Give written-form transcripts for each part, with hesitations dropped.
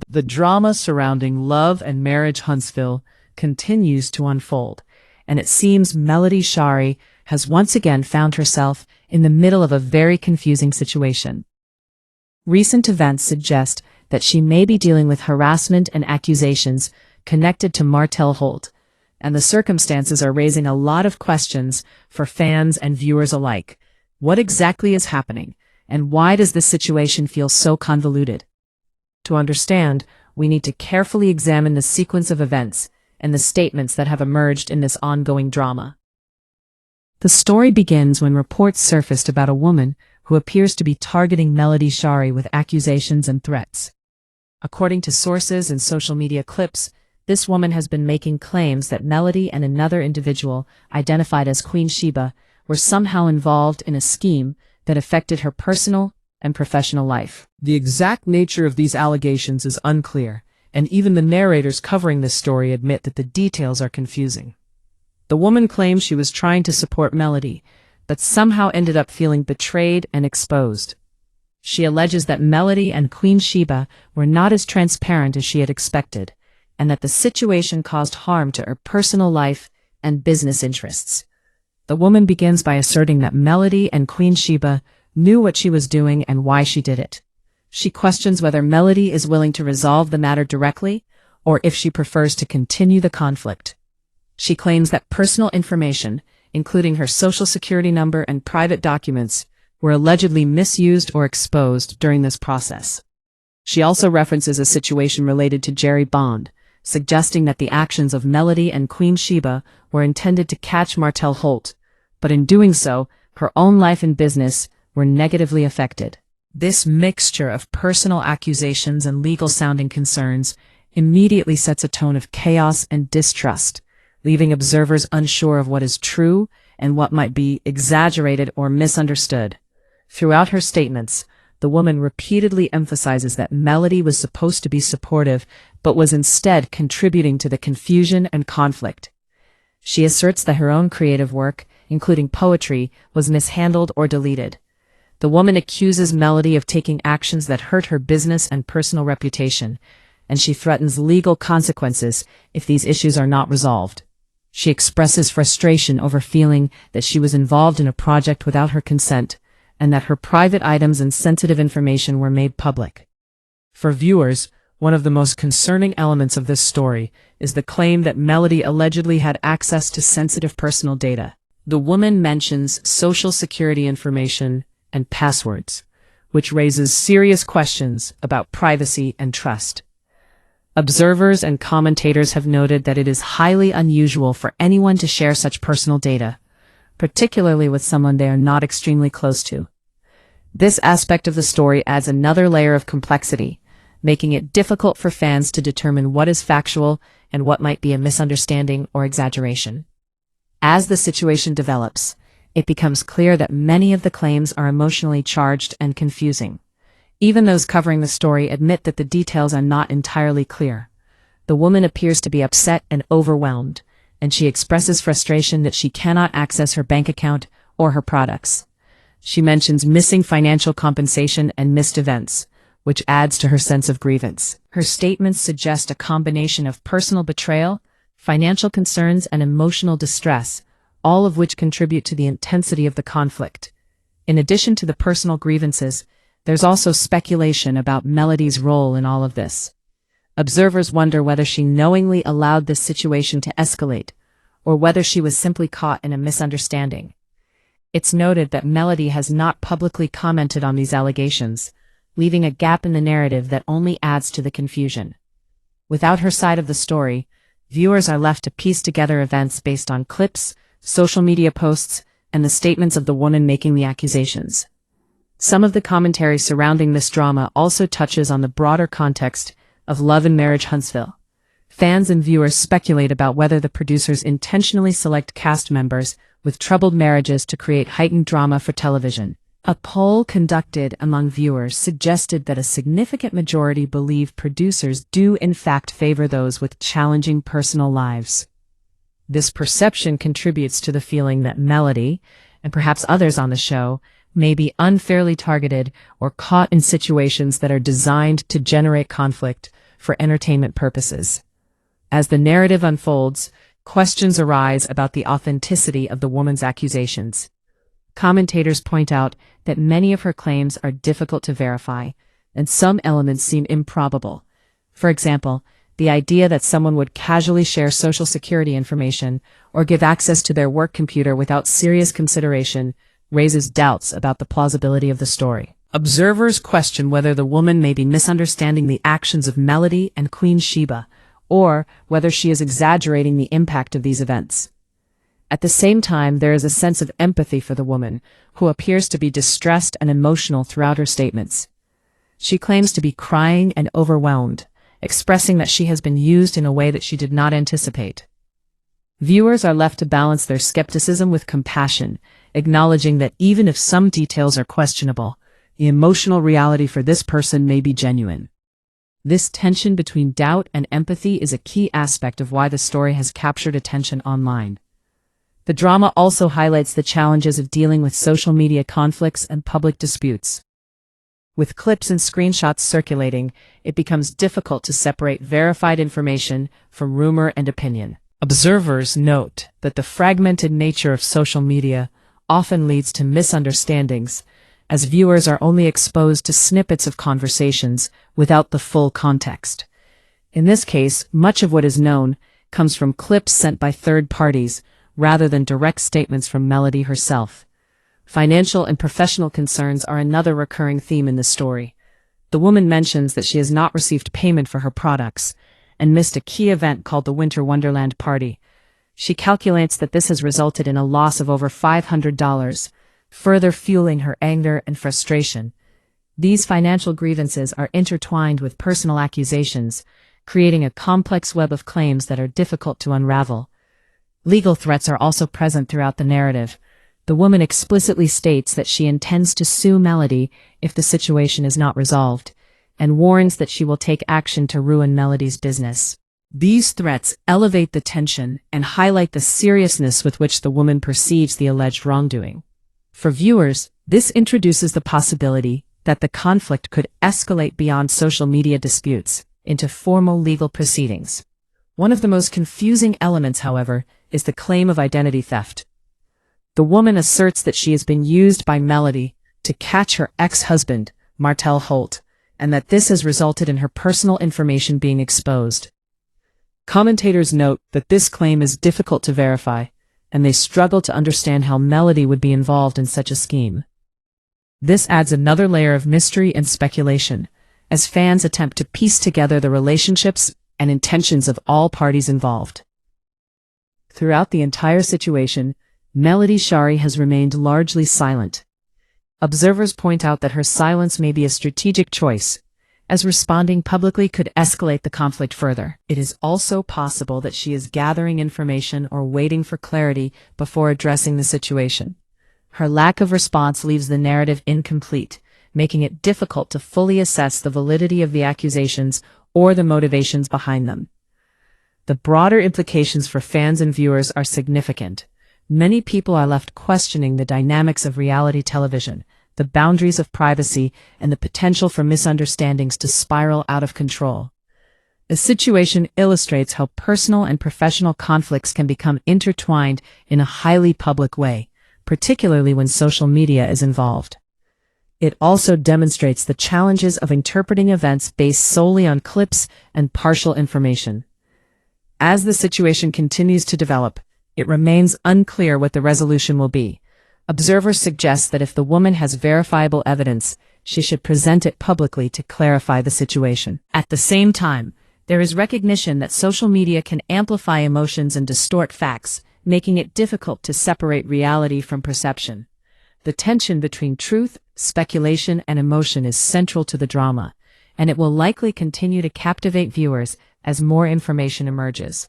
The drama surrounding Love and Marriage Huntsville continues to unfold, and it seems Melody Shari has once again found herself in the middle of a very confusing situation. Recent events suggest that she may be dealing with harassment and accusations connected to Martell Holt, and the circumstances are raising a lot of questions for fans and viewers alike. What exactly is happening, and why does this situation feel so convoluted? To understand, we need to carefully examine the sequence of events and the statements that have emerged in this ongoing drama. The story begins when reports surfaced about a woman who appears to be targeting Melody Shari with accusations and threats. According to sources and social media clips, this woman has been making claims that Melody and another individual, identified as Queen Sheba, were somehow involved in a scheme that affected her personal and professional life. The exact nature of these allegations is unclear, and even the narrators covering this story admit that the details are confusing. The woman claims she was trying to support Melody, but somehow ended up feeling betrayed and exposed. She alleges that Melody and Queen Sheba were not as transparent as she had expected, and that the situation caused harm to her personal life and business interests. The woman begins by asserting that Melody and Queen Sheba knew what she was doing and why she did it. She questions whether Melody is willing to resolve the matter directly, or if she prefers to continue the conflict. She claims that personal information, including her social security number and private documents, were allegedly misused or exposed during this process. She also references a situation related to Jerry Bond, suggesting that the actions of Melody and Queen Sheba were intended to catch Martell Holt, but in doing so, her own life and business were negatively affected. This mixture of personal accusations and legal-sounding concerns immediately sets a tone of chaos and distrust, leaving observers unsure of what is true and what might be exaggerated or misunderstood. Throughout her statements, the woman repeatedly emphasizes that Melody was supposed to be supportive, but was instead contributing to the confusion and conflict. She asserts that her own creative work, including poetry, was mishandled or deleted. The woman accuses Melody of taking actions that hurt her business and personal reputation, and she threatens legal consequences if these issues are not resolved. She expresses frustration over feeling that she was involved in a project without her consent, and that her private items and sensitive information were made public. For viewers, one of the most concerning elements of this story is the claim that Melody allegedly had access to sensitive personal data. The woman mentions social security information and passwords, which raises serious questions about privacy and trust. Observers and commentators have noted that it is highly unusual for anyone to share such personal data, particularly with someone they are not extremely close to. This aspect of the story adds another layer of complexity, making it difficult for fans to determine what is factual and what might be a misunderstanding or exaggeration. As the situation develops, it becomes clear that many of the claims are emotionally charged and confusing. Even those covering the story admit that the details are not entirely clear. The woman appears to be upset and overwhelmed, and she expresses frustration that she cannot access her bank account or her products. She mentions missing financial compensation and missed events, which adds to her sense of grievance. Her statements suggest a combination of personal betrayal, financial concerns, and emotional distress, all of which contribute to the intensity of the conflict. In addition to the personal grievances, there's also speculation about Melody's role in all of this. Observers wonder whether she knowingly allowed this situation to escalate, or whether she was simply caught in a misunderstanding. It's noted that Melody has not publicly commented on these allegations, leaving a gap in the narrative that only adds to the confusion. Without her side of the story, viewers are left to piece together events based on clips, social media posts, and the statements of the woman making the accusations. Some of the commentary surrounding this drama also touches on the broader context of Love and Marriage Huntsville. Fans and viewers speculate about whether the producers intentionally select cast members with troubled marriages to create heightened drama for television. A poll conducted among viewers suggested that a significant majority believe producers do in fact favor those with challenging personal lives. This perception contributes to the feeling that Melody, and perhaps others on the show, may be unfairly targeted or caught in situations that are designed to generate conflict, for entertainment purposes. As the narrative unfolds, questions arise about the authenticity of the woman's accusations. Commentators point out that many of her claims are difficult to verify, and some elements seem improbable. For example, the idea that someone would casually share social security information or give access to their work computer without serious consideration raises doubts about the plausibility of the story. Observers question whether the woman may be misunderstanding the actions of Melody and Queen Sheba, or whether she is exaggerating the impact of these events. At the same time, there is a sense of empathy for the woman, who appears to be distressed and emotional throughout her statements. She claims to be crying and overwhelmed, expressing that she has been used in a way that she did not anticipate. Viewers are left to balance their skepticism with compassion, acknowledging that even if some details are questionable, the emotional reality for this person may be genuine. This tension between doubt and empathy is a key aspect of why the story has captured attention online. The drama also highlights the challenges of dealing with social media conflicts and public disputes. With clips and screenshots circulating, it becomes difficult to separate verified information from rumor and opinion. Observers note that the fragmented nature of social media often leads to misunderstandings, as viewers are only exposed to snippets of conversations without the full context. In this case, much of what is known comes from clips sent by third parties rather than direct statements from Melody herself. Financial and professional concerns are another recurring theme in the story. The woman mentions that she has not received payment for her products and missed a key event called the Winter Wonderland Party. She calculates that this has resulted in a loss of over $500, further fueling her anger and frustration. These financial grievances are intertwined with personal accusations, creating a complex web of claims that are difficult to unravel. Legal threats are also present throughout the narrative. The woman explicitly states that she intends to sue Melody if the situation is not resolved, and warns that she will take action to ruin Melody's business. These threats elevate the tension and highlight the seriousness with which the woman perceives the alleged wrongdoing. For viewers, this introduces the possibility that the conflict could escalate beyond social media disputes into formal legal proceedings. One of the most confusing elements, however, is the claim of identity theft. The woman asserts that she has been used by Melody to catch her ex-husband, Martell Holt, and that this has resulted in her personal information being exposed. Commentators note that this claim is difficult to verify, and they struggle to understand how Melody would be involved in such a scheme. This adds another layer of mystery and speculation, as fans attempt to piece together the relationships and intentions of all parties involved. Throughout the entire situation, Melody Shari has remained largely silent. Observers point out that her silence may be a strategic choice, as responding publicly could escalate the conflict further. It is also possible that she is gathering information or waiting for clarity before addressing the situation. Her lack of response leaves the narrative incomplete, making it difficult to fully assess the validity of the accusations or the motivations behind them. The broader implications for fans and viewers are significant. Many people are left questioning the dynamics of reality television, the boundaries of privacy, and the potential for misunderstandings to spiral out of control. The situation illustrates how personal and professional conflicts can become intertwined in a highly public way, particularly when social media is involved. It also demonstrates the challenges of interpreting events based solely on clips and partial information. As the situation continues to develop, it remains unclear what the resolution will be. Observers suggest that if the woman has verifiable evidence, she should present it publicly to clarify the situation. At the same time, there is recognition that social media can amplify emotions and distort facts, making it difficult to separate reality from perception. The tension between truth, speculation, and emotion is central to the drama, and it will likely continue to captivate viewers as more information emerges.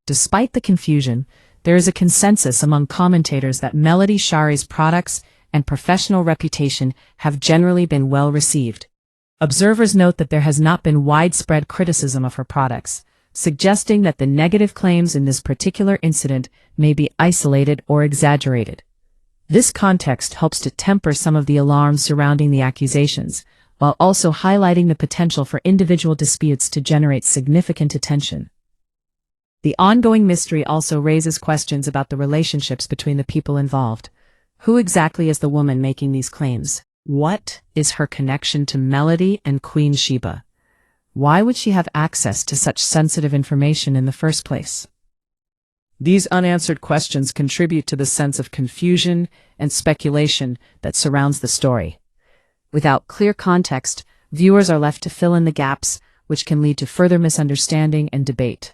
Despite the confusion, there is a consensus among commentators that Melody Shari's products and professional reputation have generally been well received. Observers note that there has not been widespread criticism of her products, suggesting that the negative claims in this particular incident may be isolated or exaggerated. This context helps to temper some of the alarms surrounding the accusations, while also highlighting the potential for individual disputes to generate significant attention. The ongoing mystery also raises questions about the relationships between the people involved. Who exactly is the woman making these claims? What is her connection to Melody and Queen Sheba? Why would she have access to such sensitive information in the first place? These unanswered questions contribute to the sense of confusion and speculation that surrounds the story. Without clear context, viewers are left to fill in the gaps, which can lead to further misunderstanding and debate.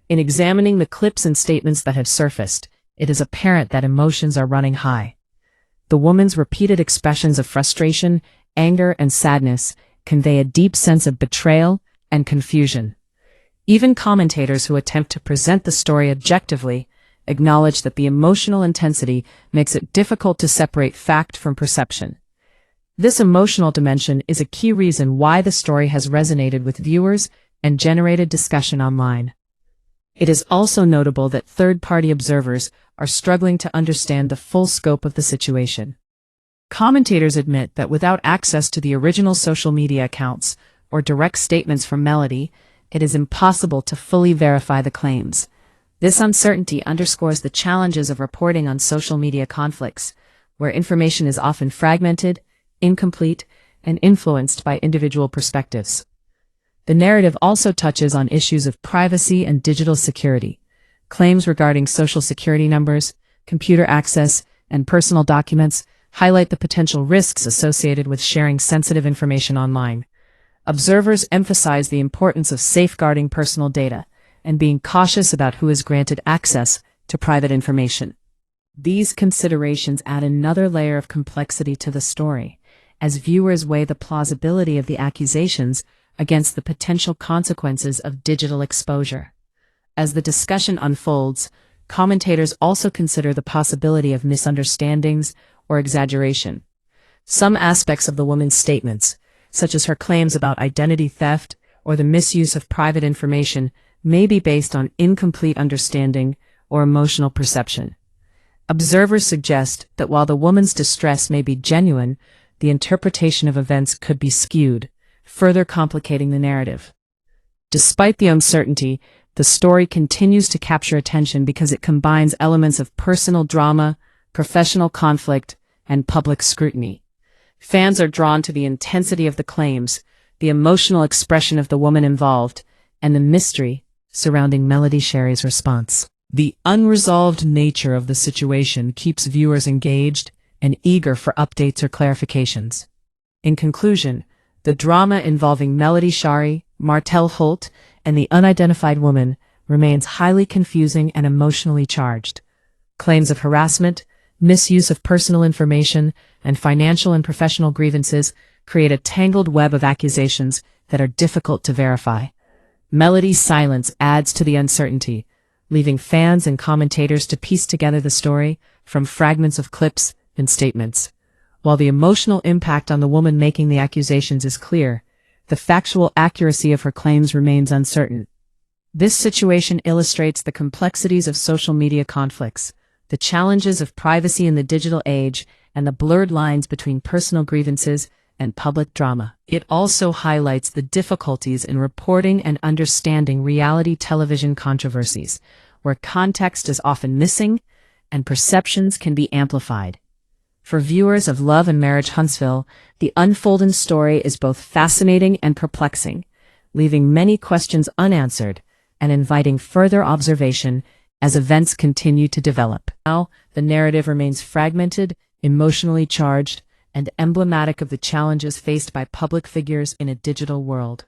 In examining the clips and statements that have surfaced, it is apparent that emotions are running high. The woman's repeated expressions of frustration, anger, and sadness convey a deep sense of betrayal and confusion. Even commentators who attempt to present the story objectively acknowledge that the emotional intensity makes it difficult to separate fact from perception. This emotional dimension is a key reason why the story has resonated with viewers and generated discussion online. It is also notable that third-party observers are struggling to understand the full scope of the situation. Commentators admit that without access to the original social media accounts or direct statements from Melody, it is impossible to fully verify the claims. This uncertainty underscores the challenges of reporting on social media conflicts, where information is often fragmented, incomplete, and influenced by individual perspectives. The narrative also touches on issues of privacy and digital security. Claims regarding social security numbers, computer access, and personal documents highlight the potential risks associated with sharing sensitive information online. Observers emphasize the importance of safeguarding personal data and being cautious about who is granted access to private information. These considerations add another layer of complexity to the story, as viewers weigh the plausibility of the accusations against the potential consequences of digital exposure. As the discussion unfolds, commentators also consider the possibility of misunderstandings or exaggeration. Some aspects of the woman's statements, such as her claims about identity theft or the misuse of private information, may be based on incomplete understanding or emotional perception. Observers suggest that while the woman's distress may be genuine, the interpretation of events could be skewed, further complicating the narrative. Despite the uncertainty, the story continues to capture attention because it combines elements of personal drama, professional conflict, and public scrutiny. Fans are drawn to the intensity of the claims, the emotional expression of the woman involved, and the mystery surrounding Melody Shari's response. The unresolved nature of the situation keeps viewers engaged and eager for updates or clarifications. In conclusion, the drama involving Melody Shari Martell Holt and the unidentified woman remains highly confusing and emotionally charged. Claims of harassment, misuse of personal information, and financial and professional grievances create a tangled web of accusations that are difficult to verify. Melody's silence adds to the uncertainty, leaving fans and commentators to piece together the story from fragments of clips and statements. While the emotional impact on the woman making the accusations is clear, the factual accuracy of her claims remains uncertain. This situation illustrates the complexities of social media conflicts, the challenges of privacy in the digital age, and the blurred lines between personal grievances and public drama. It also highlights the difficulties in reporting and understanding reality television controversies, where context is often missing and perceptions can be amplified. For viewers of Love and Marriage Huntsville, the unfolding story is both fascinating and perplexing, leaving many questions unanswered and inviting further observation as events continue to develop. Now, the narrative remains fragmented, emotionally charged, and emblematic of the challenges faced by public figures in a digital world.